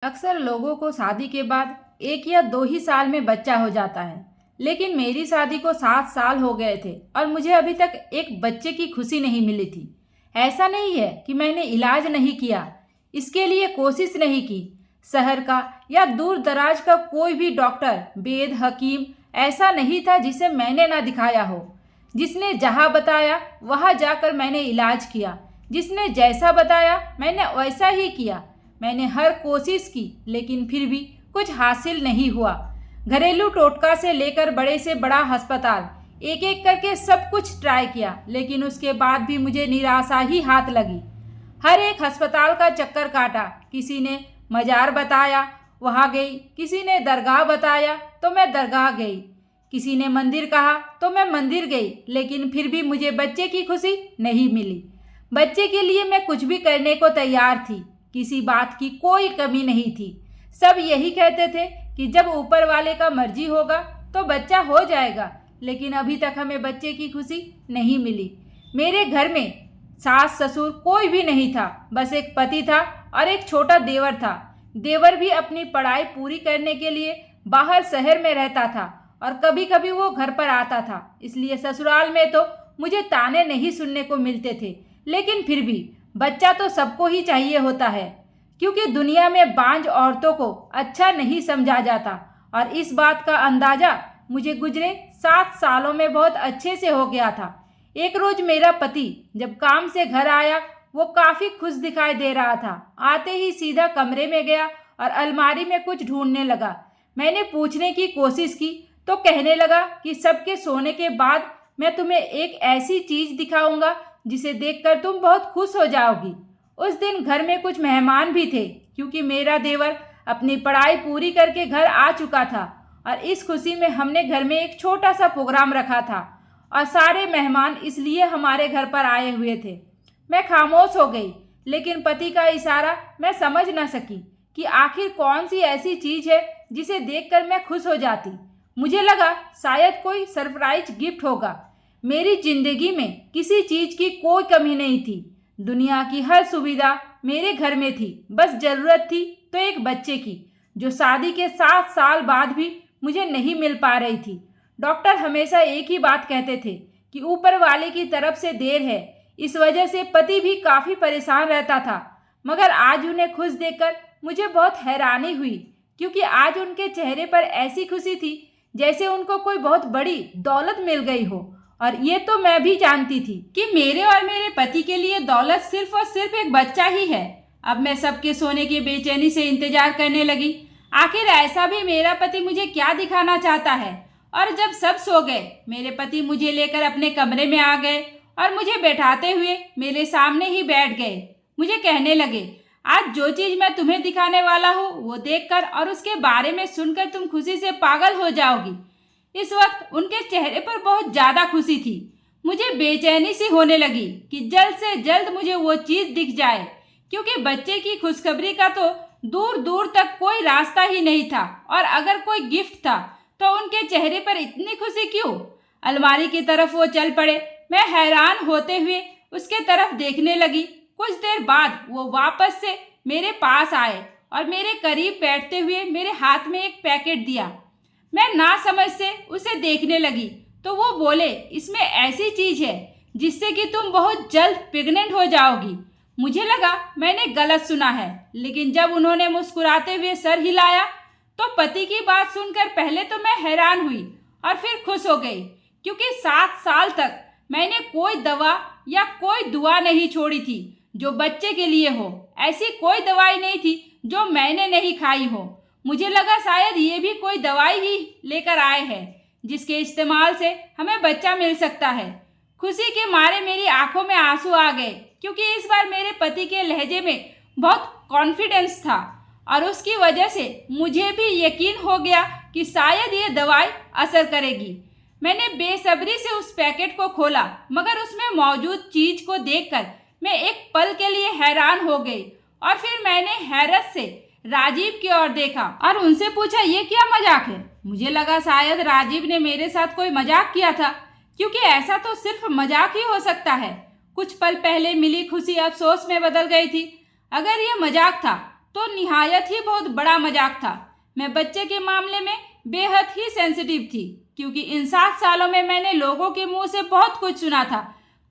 अक्सर लोगों को शादी के बाद 1 या 2 ही साल में बच्चा हो जाता है। लेकिन मेरी शादी को 7 साल हो गए थे और मुझे अभी तक एक बच्चे की खुशी नहीं मिली थी। ऐसा नहीं है कि मैंने इलाज नहीं किया, इसके लिए कोशिश नहीं की। शहर का या दूर दराज का कोई भी डॉक्टर, वेद, हकीम ऐसा नहीं था जिसे मैंने ना दिखाया हो। जिसने जहाँ बताया वहाँ जाकर मैंने इलाज किया। जिसने जैसा बताया मैंने वैसा ही किया। मैंने हर कोशिश की, लेकिन फिर भी कुछ हासिल नहीं हुआ। घरेलू टोटका से लेकर बड़े से बड़ा अस्पताल, एक एक करके सब कुछ ट्राई किया, लेकिन उसके बाद भी मुझे निराशा ही हाथ लगी। हर एक अस्पताल का चक्कर काटा। किसी ने मजार बताया, वहाँ गई। किसी ने दरगाह बताया तो मैं दरगाह गई। किसी ने मंदिर कहा तो मैं मंदिर गई, लेकिन फिर भी मुझे बच्चे की खुशी नहीं मिली। बच्चे के लिए मैं कुछ भी करने को तैयार थी। किसी बात की कोई कमी नहीं थी। सब यही कहते थे कि जब ऊपर वाले का मर्जी होगा तो बच्चा हो जाएगा, लेकिन अभी तक हमें बच्चे की खुशी नहीं मिली। मेरे घर में सास ससुर कोई भी नहीं था, बस एक पति था और एक छोटा देवर था। देवर भी अपनी पढ़ाई पूरी करने के लिए बाहर शहर में रहता था और कभी कभी वो घर पर आता था। इसलिए ससुराल में तो मुझे ताने नहीं सुनने को मिलते थे, लेकिन फिर भी बच्चा तो सबको ही चाहिए होता है, क्योंकि दुनिया में बांझ औरतों को अच्छा नहीं समझा जाता। और इस बात का अंदाजा मुझे गुजरे 7 सालों में बहुत अच्छे से हो गया था। एक रोज मेरा पति जब काम से घर आया, वो काफ़ी खुश दिखाई दे रहा था। आते ही सीधा कमरे में गया और अलमारी में कुछ ढूंढने लगा। मैंने पूछने की कोशिश की तो कहने लगा कि सबके सोने के बाद मैं तुम्हें एक ऐसी चीज़ दिखाऊंगा जिसे देखकर तुम बहुत खुश हो जाओगी। उस दिन घर में कुछ मेहमान भी थे, क्योंकि मेरा देवर अपनी पढ़ाई पूरी करके घर आ चुका था और इस खुशी में हमने घर में एक छोटा सा प्रोग्राम रखा था और सारे मेहमान इसलिए हमारे घर पर आए हुए थे। मैं खामोश हो गई, लेकिन पति का इशारा मैं समझ न सकी कि आखिर कौन सी ऐसी चीज़ है जिसे देखकर मैं खुश हो जाती। मुझे लगा शायद कोई सरप्राइज गिफ्ट होगा। मेरी जिंदगी में किसी चीज़ की कोई कमी नहीं थी। दुनिया की हर सुविधा मेरे घर में थी, बस ज़रूरत थी तो एक बच्चे की, जो शादी के 7 साल बाद भी मुझे नहीं मिल पा रही थी। डॉक्टर हमेशा एक ही बात कहते थे कि ऊपर वाले की तरफ से देर है। इस वजह से पति भी काफ़ी परेशान रहता था। मगर आज उन्हें खुश देखकर मुझे बहुत हैरानी हुई, क्योंकि आज उनके चेहरे पर ऐसी खुशी थी जैसे उनको कोई बहुत बड़ी दौलत मिल गई हो। और ये तो मैं भी जानती थी कि मेरे और मेरे पति के लिए दौलत सिर्फ और सिर्फ एक बच्चा ही है। अब मैं सबके सोने की बेचैनी से इंतजार करने लगी। आखिर ऐसा भी मेरा पति मुझे क्या दिखाना चाहता है। और जब सब सो गए, मेरे पति मुझे लेकर अपने कमरे में आ गए और मुझे बैठाते हुए मेरे सामने ही बैठ गए। मुझे कहने लगे, आज जो चीज़ मैं तुम्हें दिखाने वाला हूँ वो देखकर और उसके बारे में सुनकर तुम खुशी से पागल हो जाओगी। इस वक्त उनके चेहरे पर बहुत ज़्यादा खुशी थी। मुझे बेचैनी सी होने लगी कि जल्द से जल्द मुझे वो चीज़ दिख जाए, क्योंकि बच्चे की खुशखबरी का तो दूर दूर तक कोई रास्ता ही नहीं था। और अगर कोई गिफ्ट था तो उनके चेहरे पर इतनी खुशी क्यों? अलमारी की तरफ वो चल पड़े। मैं हैरान होते हुए उसके तरफ देखने लगी। कुछ देर बाद वो वापस से मेरे पास आए और मेरे करीब बैठते हुए मेरे हाथ में एक पैकेट दिया। मैं ना समझ से उसे देखने लगी तो वो बोले, इसमें ऐसी चीज़ है जिससे कि तुम बहुत जल्द प्रेग्नेंट हो जाओगी। मुझे लगा मैंने गलत सुना है, लेकिन जब उन्होंने मुस्कुराते हुए सर हिलाया तो पति की बात सुनकर पहले तो मैं हैरान हुई और फिर खुश हो गई, क्योंकि 7 साल तक मैंने कोई दवा या कोई दुआ नहीं छोड़ी थी जो बच्चे के लिए हो। ऐसी कोई दवाई नहीं थी जो मैंने नहीं खाई हो। मुझे लगा शायद ये भी कोई दवाई ही लेकर आए हैं जिसके इस्तेमाल से हमें बच्चा मिल सकता है। खुशी के मारे मेरी आंखों में आंसू आ गए, क्योंकि इस बार मेरे पति के लहजे में बहुत कॉन्फिडेंस था और उसकी वजह से मुझे भी यकीन हो गया कि शायद ये दवाई असर करेगी। मैंने बेसब्री से उस पैकेट को खोला, मगर उसमें मौजूद चीज़ को देखकर मैं एक पल के लिए हैरान हो गई और फिर मैंने हैरत से राजीव की ओर देखा और उनसे पूछा, ये क्या मजाक है? मुझे लगा शायद राजीव ने मेरे साथ कोई मजाक किया था, क्योंकि ऐसा तो सिर्फ मजाक ही हो सकता है। कुछ पल पहले मिली खुशी अफसोस में बदल गई थी। अगर ये मजाक था तो निहायत ही बहुत बड़ा मजाक था। मैं बच्चे के मामले में बेहद ही सेंसिटिव थी, क्योंकि इन 7 सालों में मैंने लोगों के मुंह से बहुत कुछ सुना था।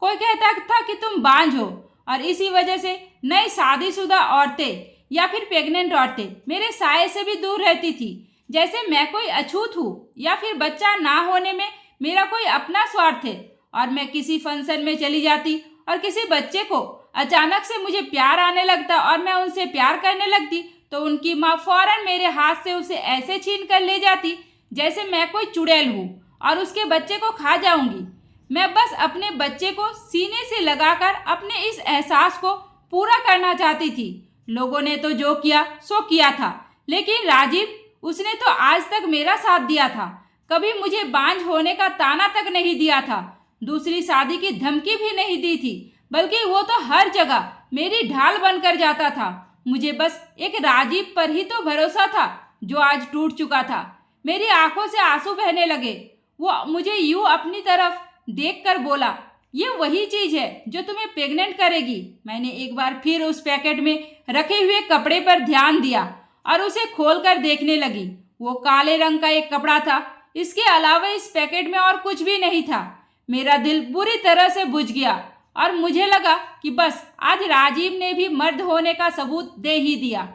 कोई कहता था कि तुम बांझ हो और इसी वजह से नई शादीशुदा औरतें या फिर प्रेग्नेंट औरतें मेरे साये से भी दूर रहती थी, जैसे मैं कोई अछूत हूँ या फिर बच्चा ना होने में मेरा कोई अपना स्वार्थ है। और मैं किसी फंक्शन में चली जाती और किसी बच्चे को अचानक से मुझे प्यार आने लगता और मैं उनसे प्यार करने लगती, तो उनकी माँ फौरन मेरे हाथ से उसे ऐसे छीन कर ले जाती जैसे मैं कोई चुड़ैल हूँ और उसके बच्चे को खा जाऊंगी। मैं बस अपने बच्चे को सीने से लगाकर अपने इस एहसास को पूरा करना चाहती थी। लोगों ने तो जो किया सो किया था, लेकिन राजीव, उसने तो आज तक मेरा साथ दिया था, कभी मुझे बांझ होने का ताना तक नहीं दिया था, दूसरी शादी की धमकी भी नहीं दी थी, बल्कि वो तो हर जगह मेरी ढाल बनकर जाता था। मुझे बस एक राजीव पर ही तो भरोसा था, जो आज टूट चुका था। मेरी आंखों से आंसू बहने लगे। वो मुझे यूं अपनी तरफ देखकर बोला, ये वही चीज है जो तुम्हें प्रेग्नेंट करेगी। मैंने एक बार फिर उस पैकेट में रखे हुए कपड़े पर ध्यान दिया और उसे खोलकर देखने लगी। वो काले रंग का एक कपड़ा था, इसके अलावा इस पैकेट में और कुछ भी नहीं था। मेरा दिल बुरी तरह से बुझ गया और मुझे लगा कि बस आज राजीव ने भी मर्द होने का सबूत दे ही दिया।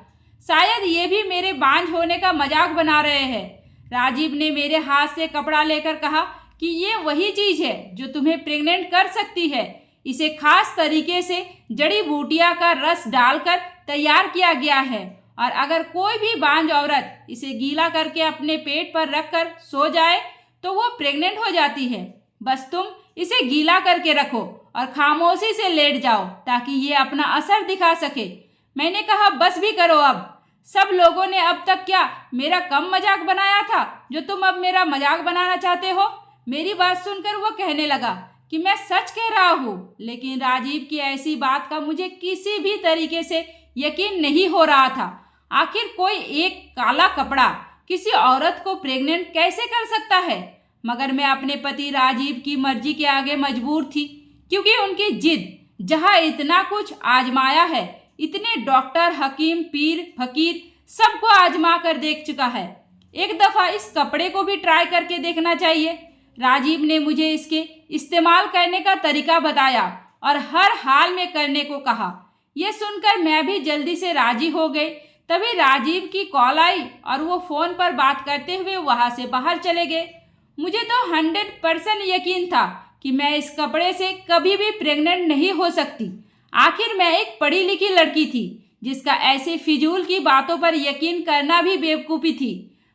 शायद ये भी मेरे बांझ होने का मजाक बना रहे हैं। राजीव ने मेरे हाथ से कपड़ा लेकर कहा कि ये वही चीज है जो तुम्हें प्रेग्नेंट कर सकती है। इसे खास तरीके से जड़ी बूटियां का रस डालकर तैयार किया गया है और अगर कोई भी बांझ औरत इसे गीला करके अपने पेट पर रखकर सो जाए तो वो प्रेग्नेंट हो जाती है। बस तुम इसे गीला करके रखो और खामोशी से लेट जाओ ताकि ये अपना असर दिखा सके। मैंने कहा, बस भी करो अब। सब लोगों ने अब तक क्या मेरा कम मजाक बनाया था जो तुम अब मेरा मजाक बनाना चाहते हो? मेरी बात सुनकर वो कहने लगा कि मैं सच कह रहा हूँ, लेकिन राजीव की ऐसी बात का मुझे किसी भी तरीके से यकीन नहीं हो रहा था। आखिर कोई एक काला कपड़ा किसी औरत को प्रेग्नेंट कैसे कर सकता है? मगर मैं अपने पति राजीव की मर्जी के आगे मजबूर थी, क्योंकि उनकी जिद जहाँ इतना कुछ आजमाया है, इतने डॉक्टर, हकीम, पीर, फकीर सबको आजमा कर देख चुका है, एक दफ़ा इस कपड़े को भी ट्राई करके देखना चाहिए। राजीव ने मुझे इसके इस्तेमाल करने का तरीका बताया और हर हाल में करने को कहा। यह सुनकर मैं भी जल्दी से राजी हो गई। तभी राजीव की कॉल आई और वो फ़ोन पर बात करते हुए वहाँ से बाहर चले गए। मुझे तो 100% यकीन था कि मैं इस कपड़े से कभी भी प्रेग्नेंट नहीं हो सकती। आखिर मैं एक पढ़ी लिखी लड़की थी जिसका ऐसे फिजूल की बातों पर यकीन करना भी बेवकूफ़ी थी।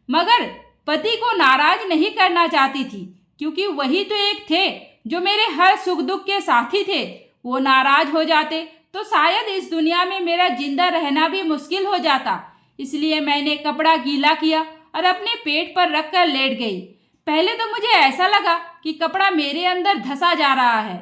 मगर पति को नाराज नहीं करना चाहती थी, क्योंकि वही तो एक थे जो मेरे हर सुख दुख के साथी थे। वो नाराज हो जाते तो शायद इस दुनिया में मेरा जिंदा रहना भी मुश्किल हो जाता। इसलिए मैंने कपड़ा गीला किया और अपने पेट पर रखकर लेट गई। पहले तो मुझे ऐसा लगा कि कपड़ा मेरे अंदर धंसा जा रहा है,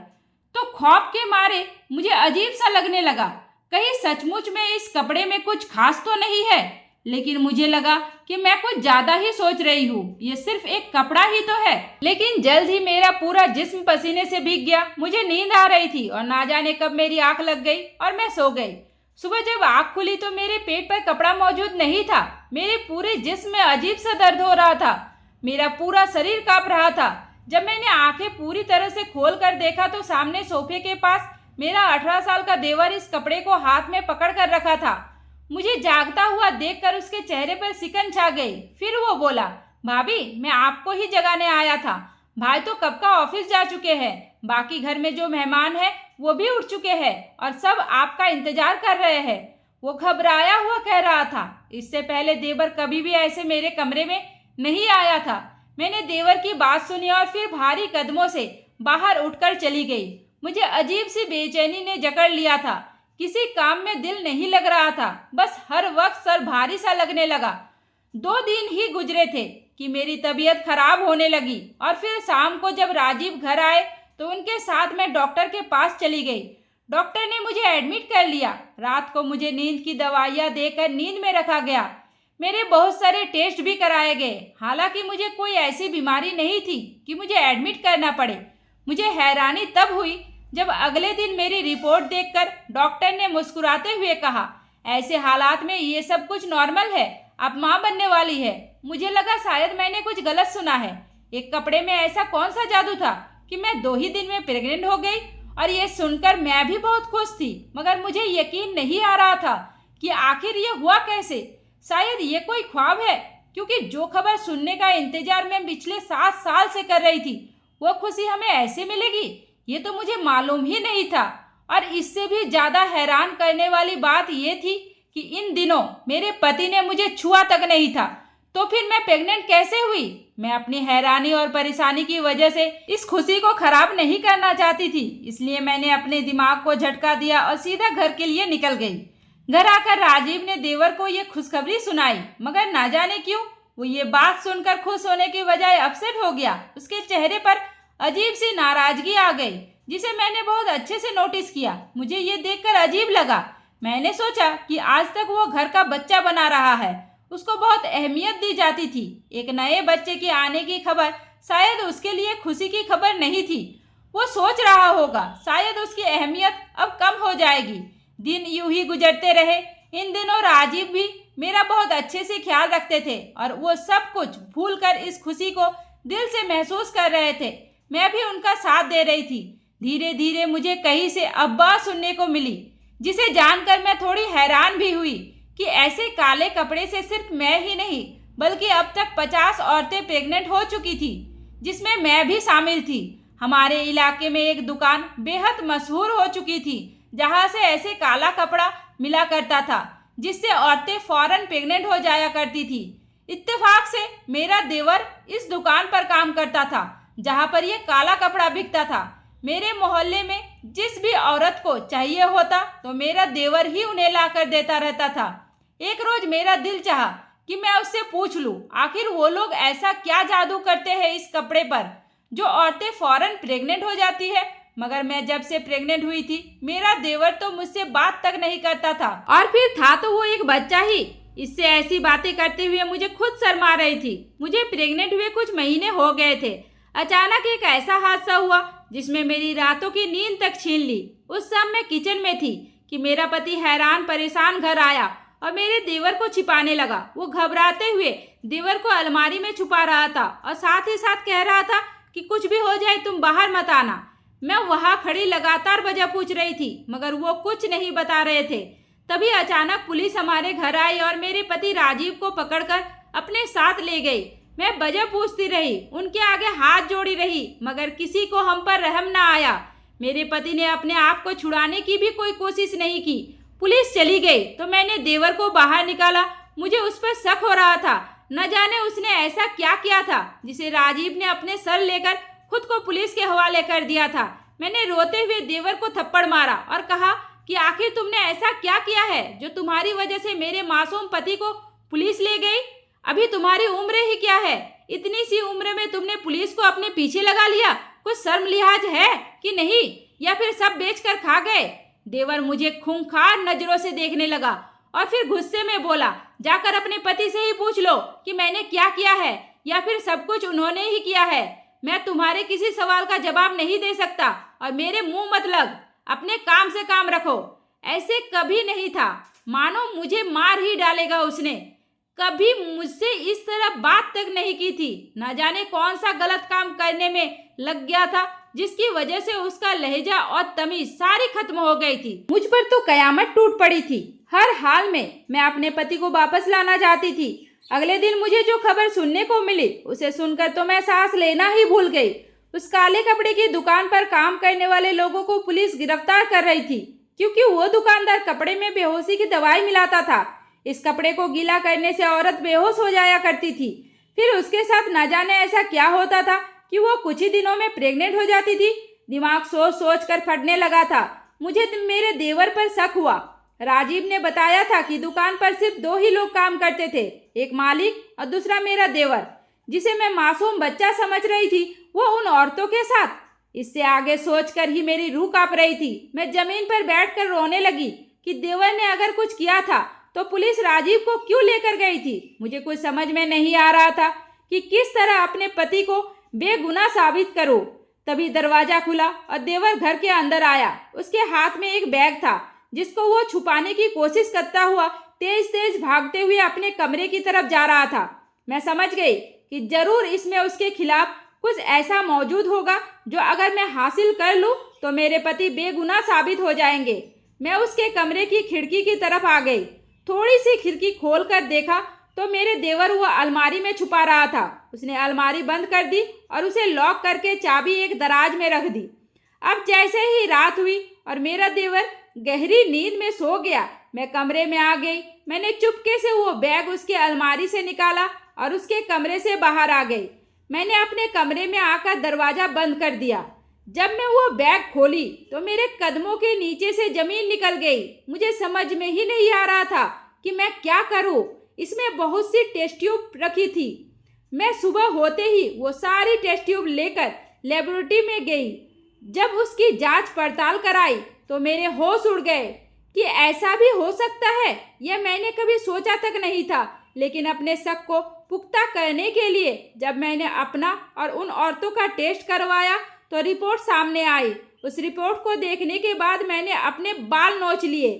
तो खौफ के मारे मुझे अजीब सा लगने लगा, कहीं सचमुच में इस कपड़े में कुछ खास तो नहीं है। लेकिन मुझे लगा कि मैं कुछ ज्यादा ही सोच रही हूँ, ये सिर्फ एक कपड़ा ही तो है। लेकिन जल्द ही मेरा पूरा जिस्म पसीने से भीग गया। मुझे नींद आ रही थी और ना जाने कब मेरी आंख लग गई और मैं सो गई। सुबह जब आंख खुली तो मेरे पेट पर कपड़ा मौजूद नहीं था। मेरे पूरे जिस्म में अजीब सा दर्द हो रहा था, मेरा पूरा शरीर कांप रहा था। जब मैंने आंखें पूरी तरह से खोल कर देखा तो सामने सोफे के पास मेरा 18 साल का देवर इस कपड़े को हाथ में पकड़ कर रखा था। मुझे जागता हुआ देखकर उसके चेहरे पर सिकन छा गई। फिर वो बोला, भाभी, मैं आपको ही जगाने आया था। भाई तो कब का ऑफिस जा चुके हैं, बाकी घर में जो मेहमान हैं वो भी उठ चुके हैं और सब आपका इंतजार कर रहे हैं। वो घबराया हुआ कह रहा था। इससे पहले देवर कभी भी ऐसे मेरे कमरे में नहीं आया था। मैंने देवर की बात सुनी और फिर भारी कदमों से बाहर उठकर चली गई। मुझे अजीब सी बेचैनी ने जकड़ लिया था। किसी काम में दिल नहीं लग रहा था, बस हर वक्त सर भारी सा लगने लगा। 2 दिन ही गुजरे थे कि मेरी तबीयत खराब होने लगी और फिर शाम को जब राजीव घर आए तो उनके साथ मैं डॉक्टर के पास चली गई। डॉक्टर ने मुझे एडमिट कर लिया। रात को मुझे नींद की दवाइयाँ देकर नींद में रखा गया। मेरे बहुत सारे टेस्ट भी कराए गए। हालांकि मुझे कोई ऐसी बीमारी नहीं थी कि मुझे एडमिट करना पड़े। मुझे हैरानी तब हुई जब अगले दिन मेरी रिपोर्ट देखकर डॉक्टर ने मुस्कुराते हुए कहा, ऐसे हालात में ये सब कुछ नॉर्मल है। अब माँ बनने वाली है। मुझे लगा शायद मैंने कुछ गलत सुना है। एक कपड़े में ऐसा कौन सा जादू था कि मैं 2 ही दिन में प्रेग्नेंट हो गई। और ये सुनकर मैं भी बहुत खुश थी, मगर मुझे यकीन नहीं आ रहा था कि आखिर ये हुआ कैसे। शायद ये कोई ख्वाब है, क्योंकि जो खबर सुनने का इंतजार मैं पिछले 7 साल से कर रही थी, वो खुशी हमें ऐसे मिलेगी, ये तो मुझे मालूम ही नहीं था। और इससे भी ज़्यादा हैरान करने वाली बात ये थी कि इन दिनों मेरे पति ने मुझे छुआ तक नहीं था। तो फिर मैं प्रेग्नेंट कैसे हुई? मैं अपनी हैरानी और परेशानी की वजह से इस खुशी को खराब नहीं करना चाहती थी, इसलिए मैंने अपने दिमाग को झटका दिया और सीधा घर के लिए निकल गई। घर आकर राजीव ने देवर को ये खुशखबरी सुनाई, मगर ना जाने क्यों वो ये बात सुनकर खुश होने की बजाय अपसेट हो गया। उसके चेहरे पर अजीब सी नाराजगी आ गई, जिसे मैंने बहुत अच्छे से नोटिस किया। मुझे ये देखकर अजीब लगा। मैंने सोचा कि आज तक वो घर का बच्चा बना रहा है, उसको बहुत अहमियत दी जाती थी। एक नए बच्चे के आने की खबर शायद उसके लिए खुशी की खबर नहीं थी। वो सोच रहा होगा शायद उसकी अहमियत अब कम हो जाएगी। दिन यूं ही गुजरते रहे। इन दिनों राजीव भी मेरा बहुत अच्छे से ख्याल रखते थे और वो सब कुछ भूलकर इस खुशी को दिल से महसूस कर रहे थे। मैं भी उनका साथ दे रही थी। धीरे धीरे मुझे कहीं से अब्बा सुनने को मिली, जिसे जानकर मैं थोड़ी हैरान भी हुई कि ऐसे काले कपड़े से सिर्फ मैं ही नहीं बल्कि अब तक 50 औरतें प्रेग्नेंट हो चुकी थी, जिसमें मैं भी शामिल थी। हमारे इलाके में एक दुकान बेहद मशहूर हो चुकी थी, जहां से ऐसे काला कपड़ा मिला करता था, जिससे औरतें फौरन प्रेग्नेंट हो जाया करती थी। इत्तेफाक से मेरा देवर इस दुकान पर काम करता था जहां पर यह काला कपड़ा बिकता था। मेरे मोहल्ले में जिस भी औरत को चाहिए होता तो मेरा देवर ही उन्हें ला कर देता रहता था। एक रोज मेरा दिल चाहा कि मैं उससे पूछ लूं आखिर वो लोग ऐसा क्या जादू करते हैं इस कपड़े पर जो औरतें फौरन प्रेग्नेंट हो जाती है। मगर मैं जब से प्रेग्नेंट हुई थी मेरा देवर तो मुझसे बात तक नहीं करता था, और फिर था तो वो एक बच्चा ही। इससे ऐसी बातें करते हुए मुझे खुद शर्म आ रही थी। मुझे प्रेग्नेंट हुए कुछ महीने हो गए थे। अचानक एक ऐसा हादसा हुआ जिसमें मेरी रातों की नींद तक छीन ली। उस समय मैं किचन में थी कि मेरा पति हैरान परेशान घर आया और मेरे देवर को छिपाने लगा। वो घबराते हुए देवर को अलमारी में छुपा रहा था और साथ ही साथ कह रहा था कि कुछ भी हो जाए तुम बाहर मत आना। मैं वहाँ खड़ी लगातार वजह पूछ रही थी, मगर वो कुछ नहीं बता रहे थे। तभी अचानक पुलिस हमारे घर आई और मेरे पति राजीव को पकड़कर अपने साथ ले गई। मैं वजह पूछती रही, उनके आगे हाथ जोड़ी रही, मगर किसी को हम पर रहम न आया। मेरे पति ने अपने आप को छुड़ाने की भी कोई कोशिश नहीं की। पुलिस चली गई तो मैंने देवर को बाहर निकाला। मुझे उस पर शक हो रहा था, न जाने उसने ऐसा क्या किया था जिसे राजीव ने अपने सर लेकर खुद को पुलिस के हवाले कर दिया था। मैंने रोते हुए देवर को थप्पड़ मारा और कहा कि आखिर तुमने ऐसा क्या किया है जो तुम्हारी वजह से मेरे मासूम पति को पुलिस ले गई? अभी तुम्हारी उम्र ही क्या है? इतनी सी उम्र में तुमने पुलिस को अपने पीछे लगा लिया। कुछ शर्म लिहाज है कि नहीं, या फिर सब बेचकर खा गए? देवर मुझे खूंखार नजरों से देखने लगा और फिर गुस्से में बोला, जाकर अपने पति से ही पूछ लो कि मैंने क्या किया है, या फिर सब कुछ उन्होंने ही किया है। मैं तुम्हारे किसी सवाल का जवाब नहीं दे सकता और मेरे मुंह मत लग। अपने काम से काम रखो। ऐसे कभी नहीं था, मानो मुझे मार ही डालेगा उसने। कभी मुझसे इस तरह बात तक नहीं की थी। न जाने कौन सा गलत काम करने में लग गया था जिसकी वजह से उसका लहजा और तमीज सारी खत्म हो गई थी। मुझ पर तो कयामत टूट पड़ी थी। हर हाल में मैं अपने पति को वापस लाना चाहती थी। अगले दिन मुझे जो खबर सुनने को मिली उसे सुनकर तो मैं सांस लेना ही भूल गई। उस काले कपड़े की दुकान पर काम करने वाले लोगों को पुलिस गिरफ्तार कर रही थी, क्योंकि वो दुकानदार कपड़े में बेहोशी की दवाई मिलाता था। इस कपड़े को गीला करने से औरत बेहोश हो जाया करती थी। फिर उसके साथ न जाने ऐसा क्या होता था कि वो कुछ ही दिनों में प्रेग्नेंट हो जाती थी। दिमाग सोच सोच कर फटने लगा था। मुझे मेरे देवर पर शक हुआ। राजीव ने बताया था कि दुकान पर सिर्फ 2 ही लोग काम करते थे, एक मालिक और दूसरा मेरा देवर। जिसे मैं मासूम बच्चा समझ रही थी वो उन औरतों के साथ। इससे आगे सोचकर ही मेरी रूह कांप रही थी। मैं जमीन पर बैठकर रोने लगी कि देवर ने अगर कुछ किया था तो पुलिस राजीव को क्यों लेकर गई थी। मुझे कुछ समझ में नहीं आ रहा था कि किस तरह अपने पति को बेगुनाह साबित करूं। तभी दरवाजा खुला और देवर घर के अंदर आया। उसके हाथ में एक बैग था जिसको वो छुपाने की कोशिश करता हुआ तेज तेज भागते हुए अपने कमरे की तरफ जा रहा था। मैं समझ गई कि जरूर इसमें उसके खिलाफ कुछ ऐसा मौजूद होगा जो अगर मैं हासिल कर लूँ तो मेरे पति बेगुनाह साबित हो जाएंगे। मैं उसके कमरे की खिड़की की तरफ आ गई। थोड़ी सी खिड़की खोल कर देखा तो मेरे देवर वो अलमारी में छुपा रहा था। उसने अलमारी बंद कर दी और उसे लॉक करके चाबी एक दराज में रख दी। अब जैसे ही रात हुई और मेरा देवर गहरी नींद में सो गया, मैं कमरे में आ गई। मैंने चुपके से वो बैग उसके अलमारी से निकाला और उसके कमरे से बाहर आ गई। मैंने अपने कमरे में आकर दरवाज़ा बंद कर दिया। जब मैं वो बैग खोली तो मेरे कदमों के नीचे से ज़मीन निकल गई। मुझे समझ में ही नहीं आ रहा था कि मैं क्या करूं। इसमें बहुत सी टेस्ट ट्यूब रखी थी। मैं सुबह होते ही वो सारी टेस्ट ट्यूब लेकर लेबोरेटरी में गई। जब उसकी जांच पड़ताल कराई तो मेरे होश उड़ गए कि ऐसा भी हो सकता है, यह मैंने कभी सोचा तक नहीं था। लेकिन अपने शक को पुख्ता करने के लिए जब मैंने अपना और उन औरतों का टेस्ट करवाया तो रिपोर्ट सामने आई। उस रिपोर्ट को देखने के बाद मैंने अपने बाल नोच लिए।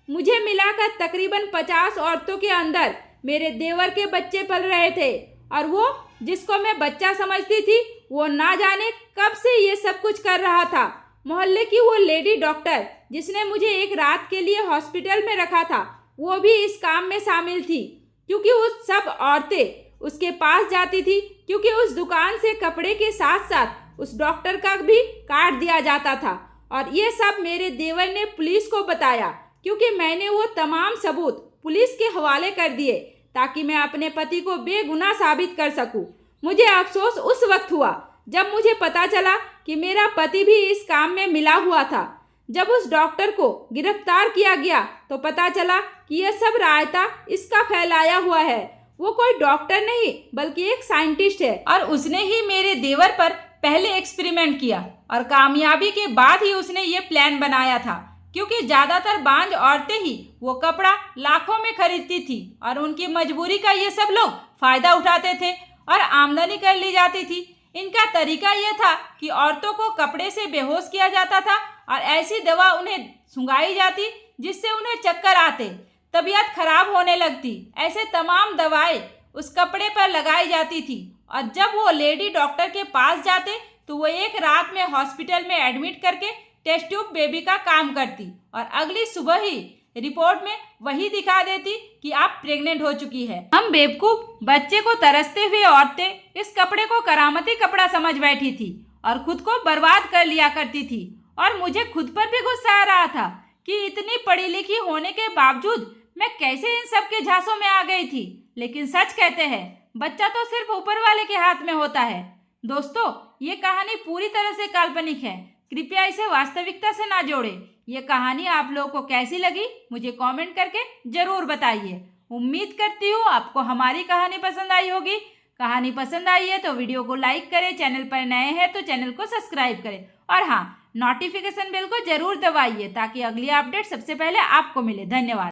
मुझे मिलाकर तकरीबन 50 औरतों के अंदर मेरे देवर के बच्चे पल रहे थे और वो जिसको मैं बच्चा समझती थी वो ना जाने कब से ये सब कुछ कर रहा था। मोहल्ले की वो लेडी डॉक्टर जिसने मुझे एक रात के लिए हॉस्पिटल में रखा था वो भी इस काम में शामिल थी, क्योंकि उस सब औरतें उसके पास जाती थी, क्योंकि उस दुकान से कपड़े के साथ साथ उस डॉक्टर का भी काट दिया जाता था। और ये सब मेरे देवर ने पुलिस को बताया, क्योंकि मैंने वो तमाम सबूत पुलिस के हवाले कर दिए ताकि मैं अपने पति को बेगुनाह साबित कर सकूं। मुझे अफसोस उस वक्त हुआ जब मुझे पता चला कि मेरा पति भी इस काम में मिला हुआ था। जब उस डॉक्टर को गिरफ्तार किया गया तो पता चला कि यह सब रायता इसका फैलाया हुआ है। वो कोई डॉक्टर नहीं बल्कि एक साइंटिस्ट है और उसने ही मेरे देवर पर पहले एक्सपेरिमेंट किया और कामयाबी के बाद ही उसने ये प्लान बनाया था, क्योंकि ज़्यादातर बांझ औरतें ही वो कपड़ा लाखों में खरीदती थी और उनकी मजबूरी का ये सब लोग फ़ायदा उठाते थे और आमदनी कर ली जाती थी। इनका तरीका यह था कि औरतों को कपड़े से बेहोश किया जाता था और ऐसी दवा उन्हें सुंघाई जाती जिससे उन्हें चक्कर आते, तबीयत खराब होने लगती। ऐसे तमाम दवाएं उस कपड़े पर लगाई जाती थी और जब वो लेडी डॉक्टर के पास जाते तो वो एक रात में हॉस्पिटल में एडमिट करके टेस्ट ट्यूब बेबी का काम करती और अगली सुबह ही रिपोर्ट में वही दिखा देती कि आप प्रेग्नेंट हो चुकी है। हम बेवकूफ बच्चे को तरसते हुए औरतें इस कपड़े को करामती कपड़ा समझ बैठी थी और खुद को बर्बाद कर लिया करती थी। और मुझे खुद पर भी गुस्सा आ रहा था कि इतनी पढ़ी लिखी होने के बावजूद मैं कैसे इन सब के झांसों में आ गई थी। लेकिन सच कहते हैं, बच्चा तो सिर्फ ऊपर वाले के हाथ में होता है। दोस्तों, ये कहानी पूरी तरह से काल्पनिक है, कृपया इसे वास्तविकता से ना जोड़ें। ये कहानी आप लोगों को कैसी लगी मुझे कमेंट करके ज़रूर बताइए। उम्मीद करती हूँ आपको हमारी कहानी पसंद आई होगी। कहानी पसंद आई है तो वीडियो को लाइक करें, चैनल पर नए हैं तो चैनल को सब्सक्राइब करें और हाँ, नोटिफिकेशन बेल को ज़रूर दबाइए ताकि अगली अपडेट सबसे पहले आपको मिले। धन्यवाद।